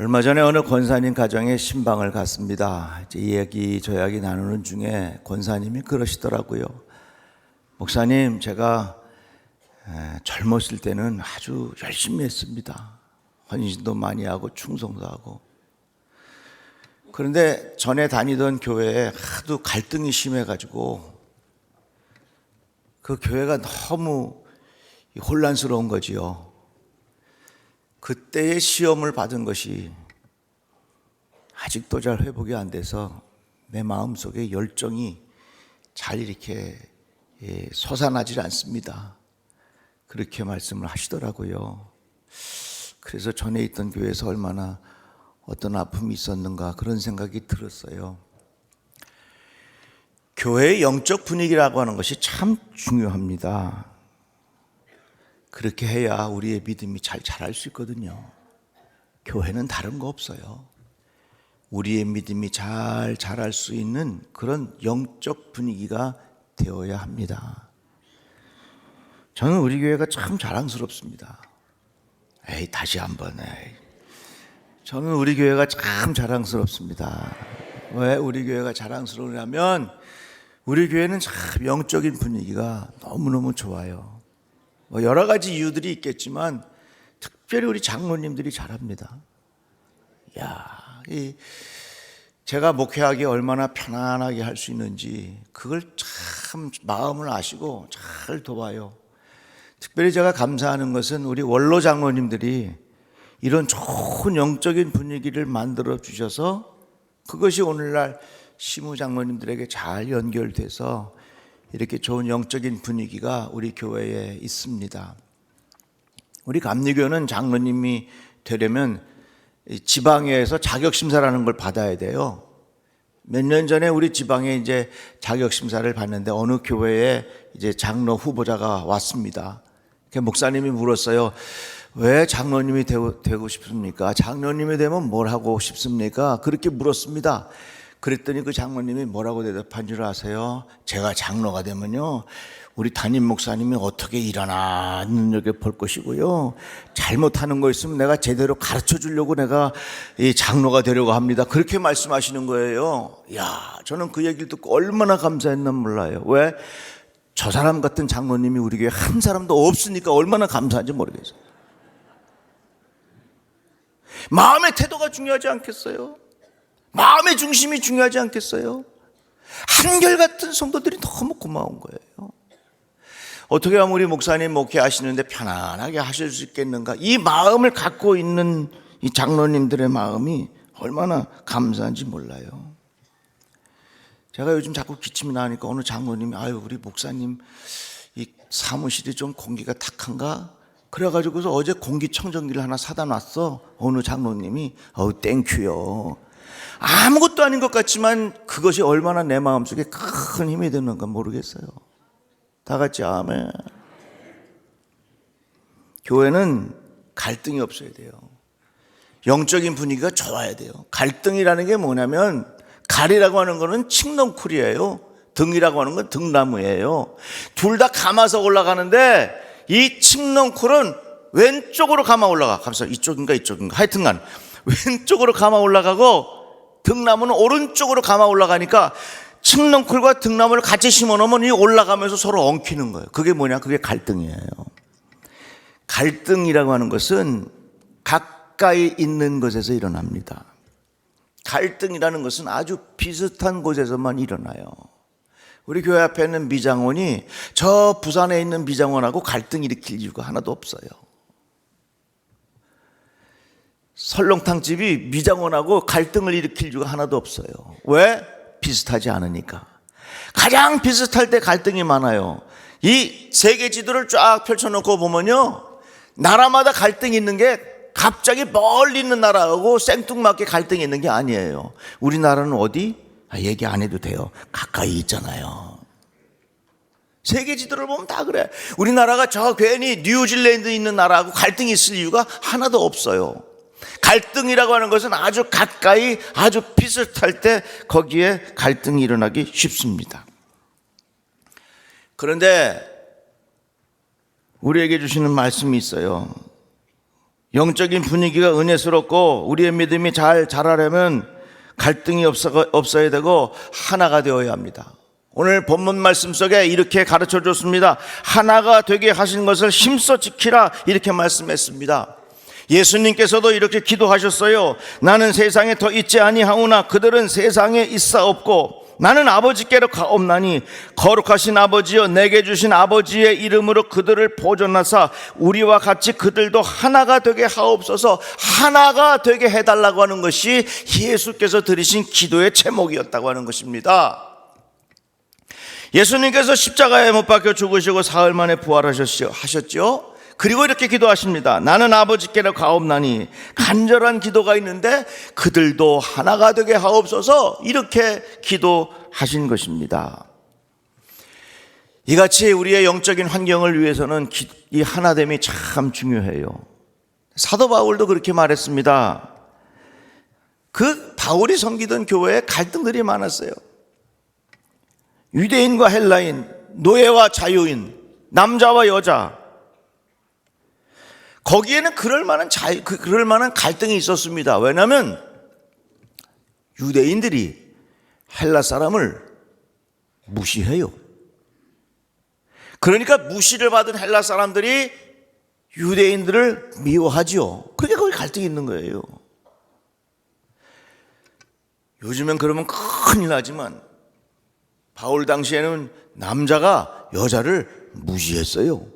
얼마 전에 어느 권사님 가정에 신방을 갔습니다. 이제 이야기 저야기 나누는 중에 권사님이 그러시더라고요. 목사님, 제가 젊었을 때는 아주 열심히 했습니다. 헌신도 많이 하고 충성도 하고. 그런데 전에 다니던 교회에 하도 갈등이 심해가지고 그 교회가 너무 혼란스러운 거지요. 그때의 시험을 받은 것이 아직도 잘 회복이 안 돼서 내 마음속에 열정이 잘 이렇게 솟아나질 않습니다. 그렇게 말씀을 하시더라고요. 그래서 전에 있던 교회에서 얼마나 어떤 아픔이 있었는가 그런 생각이 들었어요. 교회의 영적 분위기라고 하는 것이 참 중요합니다. 그렇게 해야 우리의 믿음이 잘 자랄 수 있거든요. 교회는 다른 거 없어요. 우리의 믿음이 잘 자랄 수 있는 그런 영적 분위기가 되어야 합니다. 저는 우리 교회가 참 자랑스럽습니다. 다시 한번. 저는 우리 교회가 참 자랑스럽습니다. 왜 우리 교회가 자랑스러우냐면 우리 교회는 참 영적인 분위기가 너무너무 좋아요. 여러 가지 이유들이 있겠지만 특별히 우리 장로님들이 잘합니다. 제가 목회하기 얼마나 편안하게 할 수 있는지 그걸 참 마음을 아시고 잘 도와요. 특별히 제가 감사하는 것은 우리 원로 장로님들이 이런 좋은 영적인 분위기를 만들어 주셔서 그것이 오늘날 시무 장로님들에게 잘 연결돼서 이렇게 좋은 영적인 분위기가 우리 교회에 있습니다. 우리 감리교는 장로님이 되려면 지방에서 자격심사라는 걸 받아야 돼요. 몇 년 전에 우리 지방에 이제 자격심사를 받는데 어느 교회에 이제 장로 후보자가 왔습니다. 목사님이 물었어요. 왜 장로님이 되고 싶습니까? 장로님이 되면 뭘 하고 싶습니까? 그렇게 물었습니다. 그랬더니 그 장로님이 뭐라고 대답한 줄 아세요? 제가 장로가 되면요, 우리 담임 목사님이 어떻게 일하나 눈여겨볼 것이고요, 잘못하는 거 있으면 내가 제대로 가르쳐 주려고 내가 이 장로가 되려고 합니다. 그렇게 말씀하시는 거예요. 저는 그 얘기를 듣고 얼마나 감사했나 몰라요. 왜? 저 사람 같은 장로님이 우리 교회에 한 사람도 없으니까 얼마나 감사한지 모르겠어요. 마음의 태도가 중요하지 않겠어요? 마음의 중심이 중요하지 않겠어요? 한결같은 성도들이 너무 고마운 거예요. 어떻게 하면 우리 목사님 목회하시는데 편안하게 하실 수 있겠는가? 이 마음을 갖고 있는 이 장로님들의 마음이 얼마나 감사한지 몰라요. 제가 요즘 자꾸 기침이 나니까 어느 장로님이 우리 목사님 이 사무실이 좀 공기가 탁한가? 그래가지고서 어제 공기청정기를 하나 사다 놨어. 어느 장로님이 땡큐요. 아무것도 아닌 것 같지만 그것이 얼마나 내 마음속에 큰 힘이 되는가 모르겠어요. 다 같이 아멘. 교회는 갈등이 없어야 돼요. 영적인 분위기가 좋아야 돼요. 갈등이라는 게 뭐냐면, 갈이라고 하는 거는 칡넝쿨이에요. 등이라고 하는 건 등나무예요. 둘 다 감아서 올라가는데 이 칡넝쿨은 왼쪽으로 감아 올라가. 감사 이쪽인가 하여튼간 왼쪽으로 감아 올라가고 등나무는 오른쪽으로 감아 올라가니까 칡넝쿨과 등나무를 같이 심어 놓으면 이 올라가면서 서로 엉키는 거예요. 그게 뭐냐? 그게 갈등이에요. 갈등이라고 하는 것은 가까이 있는 곳에서 일어납니다. 갈등이라는 것은 아주 비슷한 곳에서만 일어나요. 우리 교회 앞에 있는 미장원이 저 부산에 있는 미장원하고 갈등 일으킬 이유가 하나도 없어요. 설렁탕집이 미장원하고 갈등을 일으킬 이유가 하나도 없어요. 왜? 비슷하지 않으니까. 가장 비슷할 때 갈등이 많아요. 이 세계 지도를 쫙 펼쳐놓고 보면요, 나라마다 갈등이 있는 게 갑자기 멀리 있는 나라하고 생뚱맞게 갈등이 있는 게 아니에요. 우리나라는 어디? 얘기 안 해도 돼요. 가까이 있잖아요. 세계 지도를 보면 다 그래. 우리나라가 저 괜히 뉴질랜드에 있는 나라하고 갈등이 있을 이유가 하나도 없어요. 갈등이라고 하는 것은 아주 가까이, 아주 비슷할 때 거기에 갈등이 일어나기 쉽습니다. 그런데 우리에게 주시는 말씀이 있어요. 영적인 분위기가 은혜스럽고 우리의 믿음이 잘 자라려면 갈등이 없어야 되고 하나가 되어야 합니다. 오늘 본문 말씀 속에 이렇게 가르쳐 줬습니다. 하나가 되게 하신 것을 힘써 지키라, 이렇게 말씀했습니다. 예수님께서도 이렇게 기도하셨어요. 나는 세상에 더 있지 아니하오나 그들은 세상에 있사옵고 나는 아버지께로 가옵나니 거룩하신 아버지여, 내게 주신 아버지의 이름으로 그들을 보존하사 우리와 같이 그들도 하나가 되게 하옵소서. 하나가 되게 해달라고 하는 것이 예수께서 드리신 기도의 제목이었다고 하는 것입니다. 예수님께서 십자가에 못 박혀 죽으시고 사흘 만에 부활하셨죠. 그리고 이렇게 기도하십니다. 나는 아버지께로 가옵나니, 간절한 기도가 있는데 그들도 하나가 되게 하옵소서, 이렇게 기도하신 것입니다. 이같이 우리의 영적인 환경을 위해서는 이 하나됨이 참 중요해요. 사도 바울도 그렇게 말했습니다. 그 바울이 섬기던 교회에 갈등들이 많았어요. 유대인과 헬라인, 노예와 자유인, 남자와 여자, 거기에는 그럴 만한 갈등이 있었습니다. 왜냐하면 유대인들이 헬라 사람을 무시해요. 그러니까 무시를 받은 헬라 사람들이 유대인들을 미워하죠. 그러니까 거기 갈등이 있는 거예요. 요즘엔 그러면 큰일 나지만 바울 당시에는 남자가 여자를 무시했어요.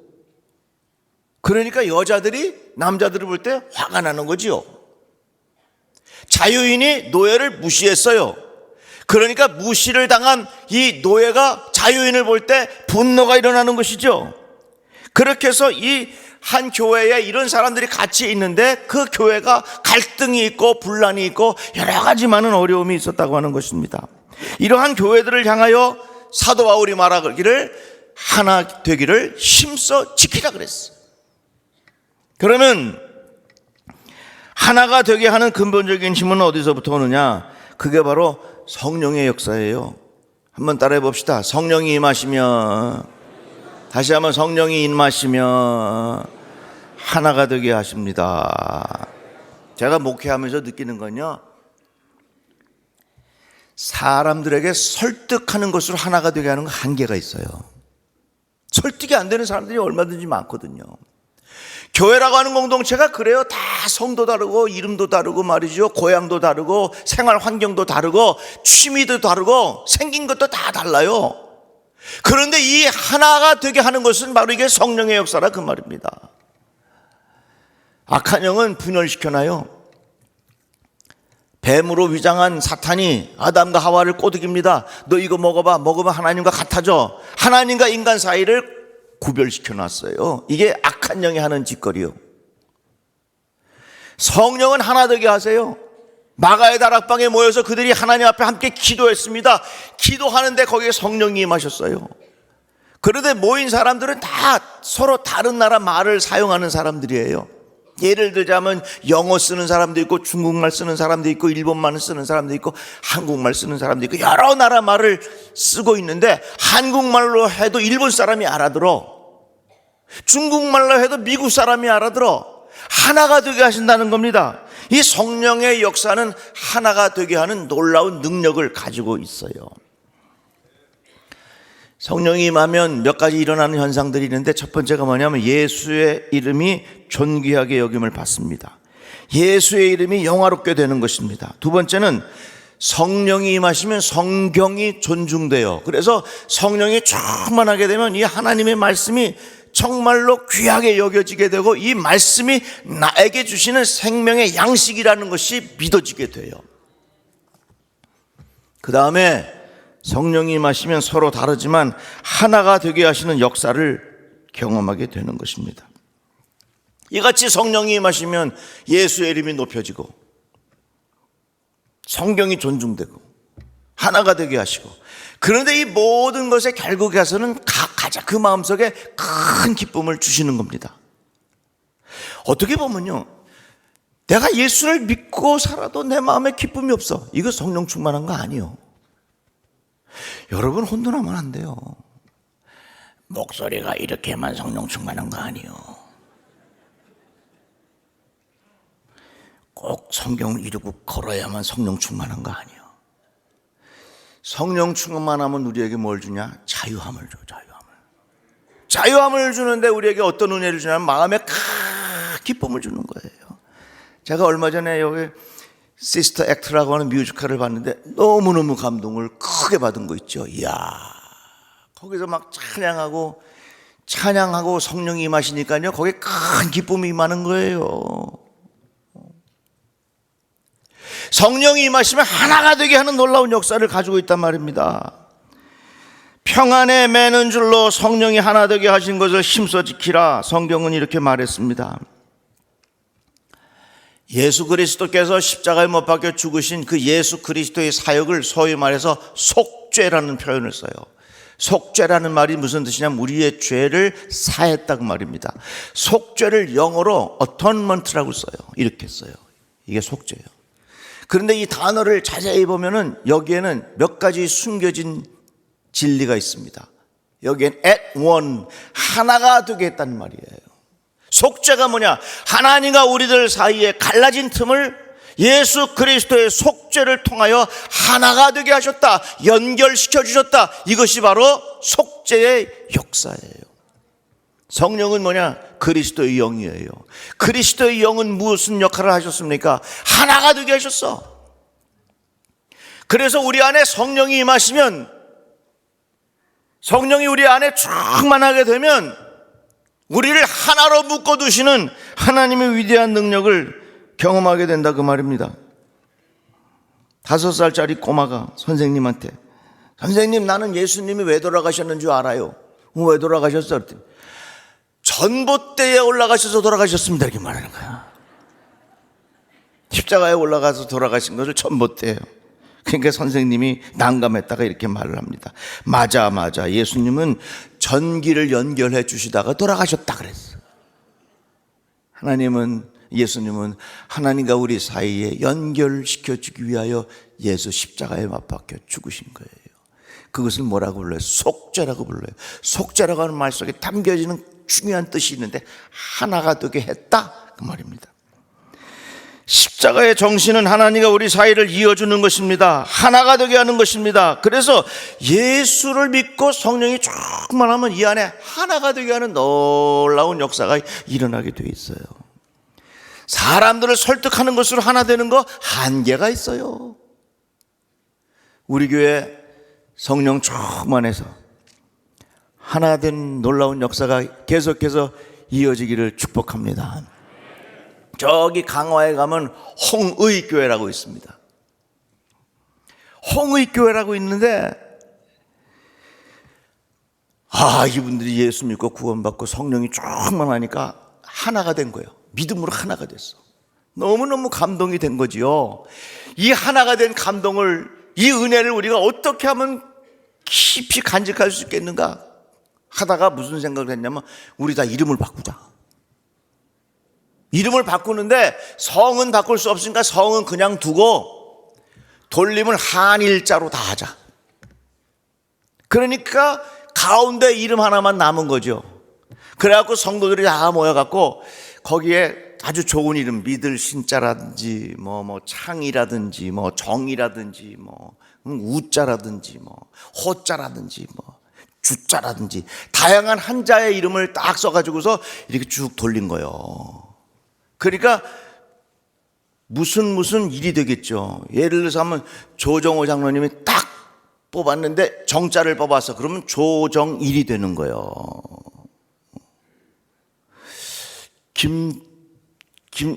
그러니까 여자들이 남자들을 볼 때 화가 나는 거지요. 자유인이 노예를 무시했어요. 그러니까 무시를 당한 이 노예가 자유인을 볼 때 분노가 일어나는 것이죠. 그렇게 해서 이 한 교회에 이런 사람들이 같이 있는데 그 교회가 갈등이 있고 분란이 있고 여러 가지 많은 어려움이 있었다고 하는 것입니다. 이러한 교회들을 향하여 사도 바울이 말하기를 하나 되기를 힘써 지키라 그랬어요. 그러면 하나가 되게 하는 근본적인 힘은 어디서부터 오느냐? 그게 바로 성령의 역사예요. 한번 따라해 봅시다. 성령이 임하시면, 다시 한번 성령이 임하시면 하나가 되게 하십니다. 제가 목회하면서 느끼는 건요, 사람들에게 설득하는 것으로 하나가 되게 하는 건 한계가 있어요. 설득이 안 되는 사람들이 얼마든지 많거든요. 교회라고 하는 공동체가 그래요. 다 성도 다르고 이름도 다르고 말이죠. 고향도 다르고 생활 환경도 다르고 취미도 다르고 생긴 것도 다 달라요. 그런데 이 하나가 되게 하는 것은 바로 이게 성령의 역사라 그 말입니다. 악한 영은 분열시켜놔요. 뱀으로 위장한 사탄이 아담과 하와를 꼬드깁니다. 너 이거 먹어봐. 먹으면 하나님과 같아져. 하나님과 인간 사이를 구별시켜놨어요. 이게 악한 영이 하는 짓거리요. 성령은 하나 되게 하세요. 마가의 다락방에 모여서 그들이 하나님 앞에 함께 기도했습니다. 기도하는데 거기에 성령이 임하셨어요. 그런데 모인 사람들은 다 서로 다른 나라 말을 사용하는 사람들이에요. 예를 들자면 영어 쓰는 사람도 있고 중국말 쓰는 사람도 있고 일본말 쓰는 사람도 있고 한국말 쓰는 사람도 있고 여러 나라 말을 쓰고 있는데 한국말로 해도 일본 사람이 알아들어. 중국말로 해도 미국 사람이 알아들어. 하나가 되게 하신다는 겁니다. 이 성령의 역사는 하나가 되게 하는 놀라운 능력을 가지고 있어요. 성령이 임하면 몇 가지 일어나는 현상들이 있는데 첫 번째가 뭐냐면 예수의 이름이 존귀하게 여김을 받습니다. 예수의 이름이 영화롭게 되는 것입니다. 두 번째는 성령이 임하시면 성경이 존중돼요. 그래서 성령이 충만하게 되면 이 하나님의 말씀이 정말로 귀하게 여겨지게 되고 이 말씀이 나에게 주시는 생명의 양식이라는 것이 믿어지게 돼요. 그 다음에 성령이 임하시면 서로 다르지만 하나가 되게 하시는 역사를 경험하게 되는 것입니다. 이같이 성령이 임하시면 예수의 이름이 높여지고 성경이 존중되고 하나가 되게 하시고, 그런데 이 모든 것의 결국에 가서는 가장 그 마음속에 큰 기쁨을 주시는 겁니다. 어떻게 보면요, 내가 예수를 믿고 살아도 내 마음에 기쁨이 없어. 이거 성령 충만한 거 아니에요. 여러분 혼돈하면 안 돼요. 목소리가 이렇게만 성령 충만한 거 아니에요. 꼭 성경을 이루고 걸어야만 성령 충만한 거 아니에요. 성령 충만하면 우리에게 뭘 주냐? 자유함을 줘. 자유함을 주는데 우리에게 어떤 은혜를 주냐면 마음에 큰 기쁨을 주는 거예요. 제가 얼마 전에 여기 시스터 액트라고 하는 뮤지컬을 봤는데 너무너무 감동을 크게 받은 거 있죠. 이야, 거기서 막 찬양하고 성령이 임하시니까요, 거기에 큰 기쁨이 임하는 거예요. 성령이 임하시면 하나가 되게 하는 놀라운 역사를 가지고 있단 말입니다. 평안에 매는 줄로 성령이 하나 되게 하신 것을 힘써 지키라. 성경은 이렇게 말했습니다. 예수 그리스도께서 십자가에 못 박혀 죽으신 그 예수 그리스도의 사역을 소위 말해서 속죄라는 표현을 써요. 속죄라는 말이 무슨 뜻이냐면 우리의 죄를 사했다고 말입니다. 속죄를 영어로 atonement라고 써요. 이렇게 써요. 이게 속죄예요. 그런데 이 단어를 자세히 보면은 여기에는 몇 가지 숨겨진 진리가 있습니다. 여기엔 at one, 하나가 되게 했다는 말이에요. 속죄가 뭐냐? 하나님과 우리들 사이에 갈라진 틈을 예수 그리스도의 속죄를 통하여 하나가 되게 하셨다. 연결시켜 주셨다. 이것이 바로 속죄의 역사예요. 성령은 뭐냐? 그리스도의 영이에요. 그리스도의 영은 무슨 역할을 하셨습니까? 하나가 되게 하셨어. 그래서 우리 안에 성령이 임하시면, 성령이 우리 안에 충만하게 되면 우리를 하나로 묶어두시는 하나님의 위대한 능력을 경험하게 된다 그 말입니다. 5살짜리 꼬마가 선생님한테, 선생님, 나는 예수님이 왜 돌아가셨는 줄 알아요. 왜 돌아가셨어? 그랬더니 전봇대에 올라가셔서 돌아가셨습니다, 이렇게 말하는 거야. 십자가에 올라가서 돌아가신 것을 전봇대예요. 그러니까 선생님이 난감했다가 이렇게 말을 합니다. 맞아, 예수님은 전기를 연결해 주시다가 돌아가셨다 그랬어. 예수님은 하나님과 우리 사이에 연결시켜 주기 위하여 예수 십자가에 못 박혀 죽으신 거예요. 그것을 뭐라고 불러요? 속죄라고 불러요. 속죄라고 하는 말 속에 담겨지는 중요한 뜻이 있는데 하나가 되게 했다 그 말입니다. 십자가의 정신은 하나님과 우리 사이를 이어주는 것입니다. 하나가 되게 하는 것입니다. 그래서 예수를 믿고 성령이 충만하면 이 안에 하나가 되게 하는 놀라운 역사가 일어나게 돼 있어요. 사람들을 설득하는 것으로 하나 되는 거 한계가 있어요. 우리 교회 성령 충만해서 하나 된 놀라운 역사가 계속해서 이어지기를 축복합니다. 저기 강화에 가면 홍의교회라고 있습니다. 홍의교회라고 있는데 이분들이 예수 믿고 구원받고 성령이 충만하니까 하나가 된 거예요. 믿음으로 하나가 됐어. 너무너무 감동이 된 거지요. 이 하나가 된 감동을, 이 은혜를 우리가 어떻게 하면 깊이 간직할 수 있겠는가 하다가 무슨 생각을 했냐면 우리 다 이름을 바꾸자. 이름을 바꾸는데 성은 바꿀 수 없으니까 성은 그냥 두고 돌림을 한일자로 다 하자. 그러니까 가운데 이름 하나만 남은 거죠. 그래갖고 성도들이 다 모여갖고 거기에 아주 좋은 이름, 믿을 신자라든지 창이라든지 정이라든지 우자라든지 호자라든지 주자라든지 다양한 한자의 이름을 딱 써가지고서 이렇게 쭉 돌린 거예요. 그러니까 무슨 일이 되겠죠. 예를 들어서 하면 조정호 장로님이 딱 뽑았는데 정자를 뽑았어. 그러면 조정일이 되는 거예요.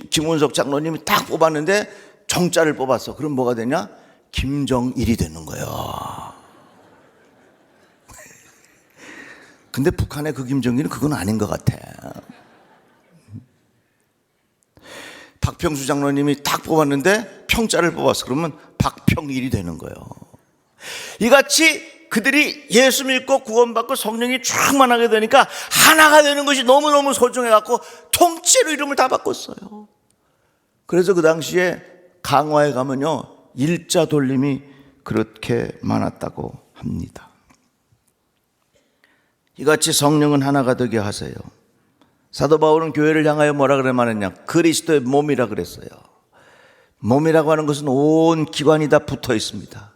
김원석 장로님이 딱 뽑았는데 정자를 뽑았어. 그럼 뭐가 되냐? 김정일이 되는 거예요. 근데 북한의 그 김정일은 그건 아닌 것 같아. 박평수 장로님이 딱 뽑았는데 평자를 뽑았어. 그러면 박평일이 되는 거예요. 이같이 그들이 예수 믿고 구원받고 성령이 충만하게 되니까 하나가 되는 것이 너무너무 소중해갖고 통째로 이름을 다 바꿨어요. 그래서 그 당시에 강화에 가면요 일자 돌림이 그렇게 많았다고 합니다. 이같이 성령은 하나가 되게 하세요. 사도 바울은 교회를 향하여 뭐라 그래 말했냐? 그리스도의 몸이라 그랬어요. 몸이라고 하는 것은 온 기관이 다 붙어 있습니다.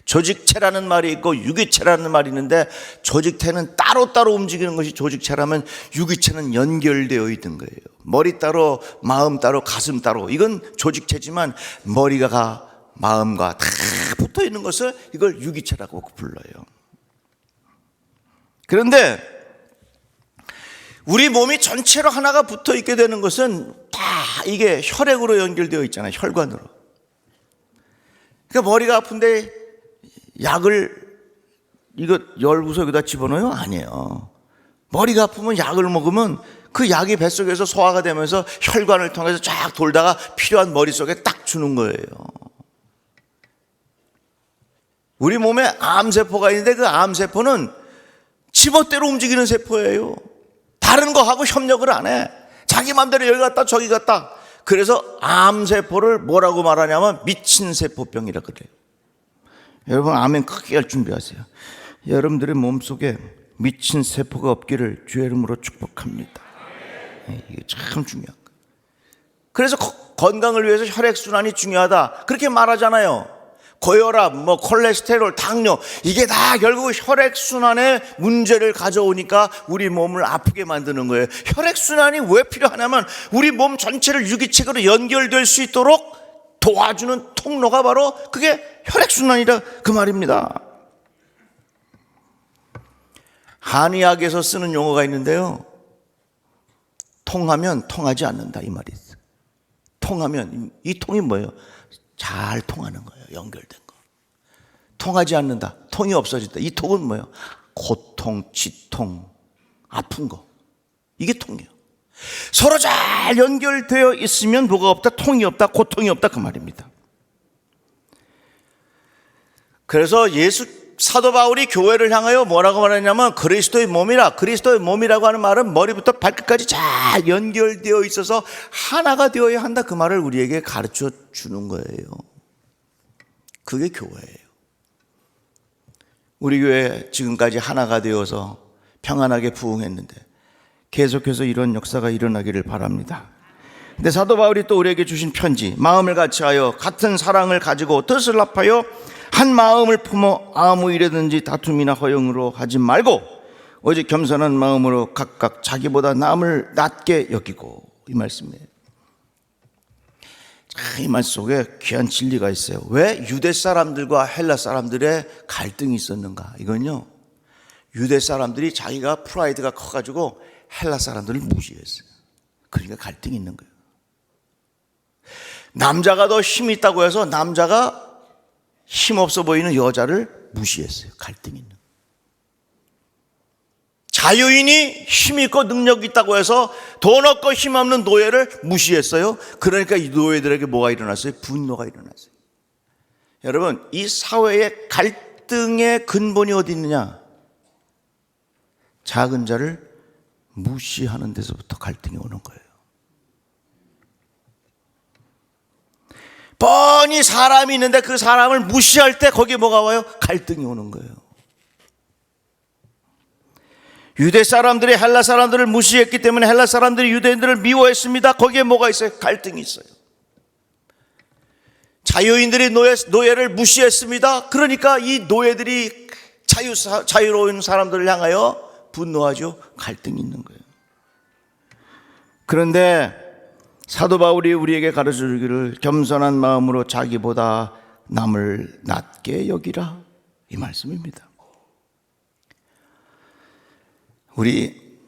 조직체라는 말이 있고 유기체라는 말이 있는데, 조직체는 따로따로 움직이는 것이 조직체라면 유기체는 연결되어 있는 거예요. 머리 따로, 마음 따로, 가슴 따로, 이건 조직체지만 머리가 마음과 다 붙어 있는 것을 이걸 유기체라고 불러요. 그런데 우리 몸이 전체로 하나가 붙어 있게 되는 것은 다 이게 혈액으로 연결되어 있잖아요. 혈관으로. 그러니까 머리가 아픈데 약을 이거 열고서 여기다 집어넣어요? 아니에요. 머리가 아프면 약을 먹으면 그 약이 뱃속에서 소화가 되면서 혈관을 통해서 쫙 돌다가 필요한 머릿속에 딱 주는 거예요. 우리 몸에 암세포가 있는데 그 암세포는 지멋대로 움직이는 세포예요. 다른 거하고 협력을 안 해. 자기 맘대로 여기 갔다 저기 갔다. 그래서 암세포를 뭐라고 말하냐면 미친 세포병이라 그래요. 여러분 아멘 크게 할 준비하세요. 여러분들의 몸속에 미친 세포가 없기를 주의 이름으로 축복합니다. 이게 참 중요한 거예요. 그래서 건강을 위해서 혈액순환이 중요하다 그렇게 말하잖아요. 고혈압, 콜레스테롤, 당뇨, 이게 다 결국 혈액순환에 문제를 가져오니까 우리 몸을 아프게 만드는 거예요. 혈액순환이 왜 필요하냐면 우리 몸 전체를 유기체로 연결될 수 있도록 도와주는 통로가 바로 그게 혈액순환이다 그 말입니다. 한의학에서 쓰는 용어가 있는데요, 통하면 통하지 않는다 이 말이 있어요. 통하면, 이 통이 뭐예요? 잘 통하는 거예요. 연결된 거. 통하지 않는다, 통이 없어진다. 이 통은 뭐예요? 고통, 지통, 아픈 거, 이게 통이에요. 서로 잘 연결되어 있으면 뭐가 없다? 통이 없다, 고통이 없다 그 말입니다. 그래서 사도 바울이 교회를 향하여 뭐라고 말했냐면 그리스도의 몸이라. 그리스도의 몸이라고 하는 말은 머리부터 발끝까지 잘 연결되어 있어서 하나가 되어야 한다 그 말을 우리에게 가르쳐 주는 거예요. 그게 교회예요. 우리 교회 지금까지 하나가 되어서 평안하게 부흥했는데 계속해서 이런 역사가 일어나기를 바랍니다. 근데 사도 바울이 또 우리에게 주신 편지, 마음을 같이하여 같은 사랑을 가지고 뜻을 합하여 한 마음을 품어 아무 일에든지 다툼이나 허용으로 하지 말고 오직 겸손한 마음으로 각각 자기보다 남을 낮게 여기고, 이 말씀이에요. 이 말 속에 귀한 진리가 있어요. 왜 유대 사람들과 헬라 사람들의 갈등이 있었는가? 이건요, 유대 사람들이 자기가 프라이드가 커가지고 헬라 사람들을 무시했어요. 그러니까 갈등이 있는 거예요. 남자가 더 힘이 있다고 해서 남자가 힘없어 보이는 여자를 무시했어요. 갈등이 있는 거예요. 자유인이 힘이 있고 능력이 있다고 해서 돈 없고 힘없는 노예를 무시했어요. 그러니까 이 노예들에게 뭐가 일어났어요? 분노가 일어났어요. 여러분, 이 사회의 갈등의 근본이 어디 있느냐? 작은 자를 무시하는 데서부터 갈등이 오는 거예요. 뻔히 사람이 있는데 그 사람을 무시할 때 거기에 뭐가 와요? 갈등이 오는 거예요. 유대 사람들이 헬라 사람들을 무시했기 때문에 헬라 사람들이 유대인들을 미워했습니다. 거기에 뭐가 있어요? 갈등이 있어요. 자유인들이 노예를 무시했습니다. 그러니까 이 노예들이 자유로운 사람들을 향하여 분노하죠. 갈등이 있는 거예요. 그런데 사도 바울이 우리에게 가르쳐 주기를 겸손한 마음으로 자기보다 남을 낮게 여기라, 이 말씀입니다. 우리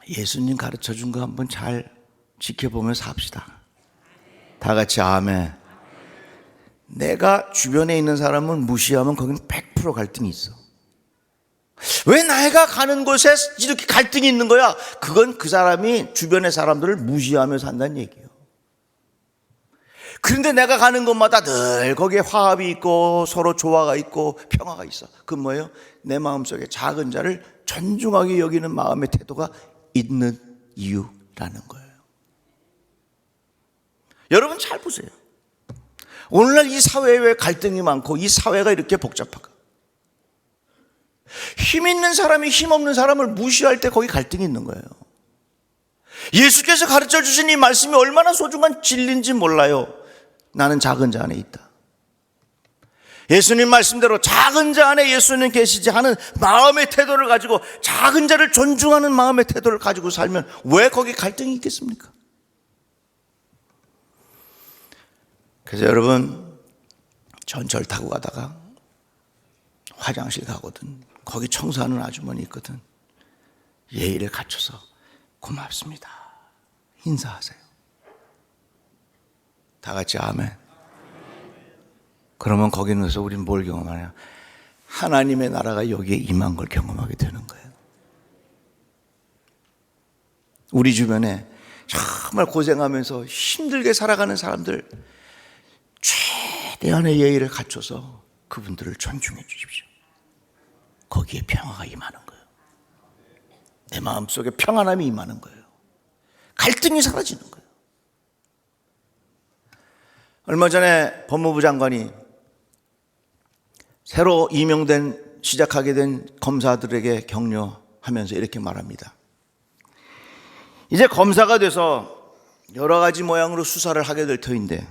예수님 가르쳐 준 거 한번 잘 지켜보면서 합시다. 다 같이 아멘. 내가 주변에 있는 사람을 무시하면 거기는 100% 갈등이 있어. 왜 내가 가는 곳에 이렇게 갈등이 있는 거야? 그건 그 사람이 주변의 사람들을 무시하며 산다는 얘기예요. 그런데 내가 가는 곳마다 늘 거기에 화합이 있고 서로 조화가 있고 평화가 있어. 그건 뭐예요? 내 마음속에 작은 자를 존중하게 여기는 마음의 태도가 있는 이유라는 거예요. 여러분 잘 보세요. 오늘날 이 사회에 왜 갈등이 많고 이 사회가 이렇게 복잡할까? 힘 있는 사람이 힘 없는 사람을 무시할 때 거기 갈등이 있는 거예요. 예수께서 가르쳐 주신 이 말씀이 얼마나 소중한 진리인지 몰라요. 나는 작은 자 안에 있다. 예수님 말씀대로 작은 자 안에 예수님 계시지 하는 마음의 태도를 가지고, 작은 자를 존중하는 마음의 태도를 가지고 살면 왜 거기 갈등이 있겠습니까? 그래서 여러분, 전철 타고 가다가 화장실 가거든, 거기 청소하는 아주머니 있거든, 예의를 갖춰서 고맙습니다 인사하세요. 다 같이 아멘. 그러면 거기서 우린 뭘 경험하냐? 하나님의 나라가 여기에 임한 걸 경험하게 되는 거예요. 우리 주변에 정말 고생하면서 힘들게 살아가는 사람들, 최대한의 예의를 갖춰서 그분들을 존중해 주십시오. 거기에 평화가 임하는 거예요. 내 마음속에 평안함이 임하는 거예요. 갈등이 사라지는 거예요. 얼마 전에 법무부 장관이 새로 시작하게 된 검사들에게 격려하면서 이렇게 말합니다. 이제 검사가 돼서 여러 가지 모양으로 수사를 하게 될 터인데,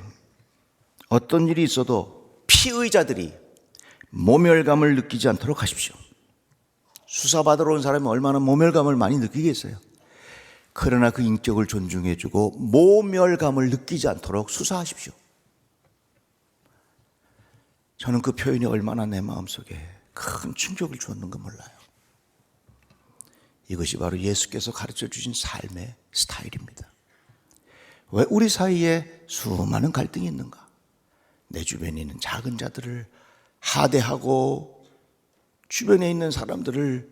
어떤 일이 있어도 피의자들이 모멸감을 느끼지 않도록 하십시오. 수사받으러 온 사람이 얼마나 모멸감을 많이 느끼겠어요. 그러나 그 인격을 존중해주고 모멸감을 느끼지 않도록 수사하십시오. 저는 그 표현이 얼마나 내 마음속에 큰 충격을 주었는가 몰라요. 이것이 바로 예수께서 가르쳐 주신 삶의 스타일입니다. 왜 우리 사이에 수많은 갈등이 있는가? 내 주변에 있는 작은 자들을 하대하고 주변에 있는 사람들을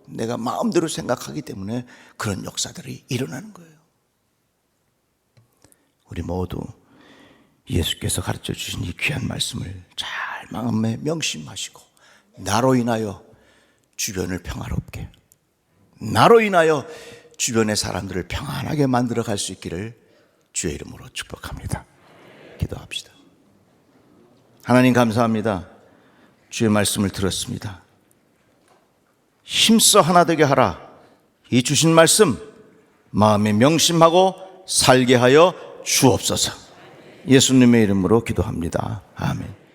내가 마음대로 생각하기 때문에 그런 역사들이 일어나는 거예요. 우리 모두 예수께서 가르쳐 주신 이 귀한 말씀을 잘 마음에 명심하시고, 나로 인하여 주변을 평화롭게, 나로 인하여 주변의 사람들을 평안하게 만들어 갈 수 있기를 주의 이름으로 축복합니다. 기도합시다. 하나님 감사합니다. 주의 말씀을 들었습니다. 힘써 하나 되게 하라. 이 주신 말씀 마음에 명심하고 살게 하여 주옵소서. 예수님의 이름으로 기도합니다. 아멘.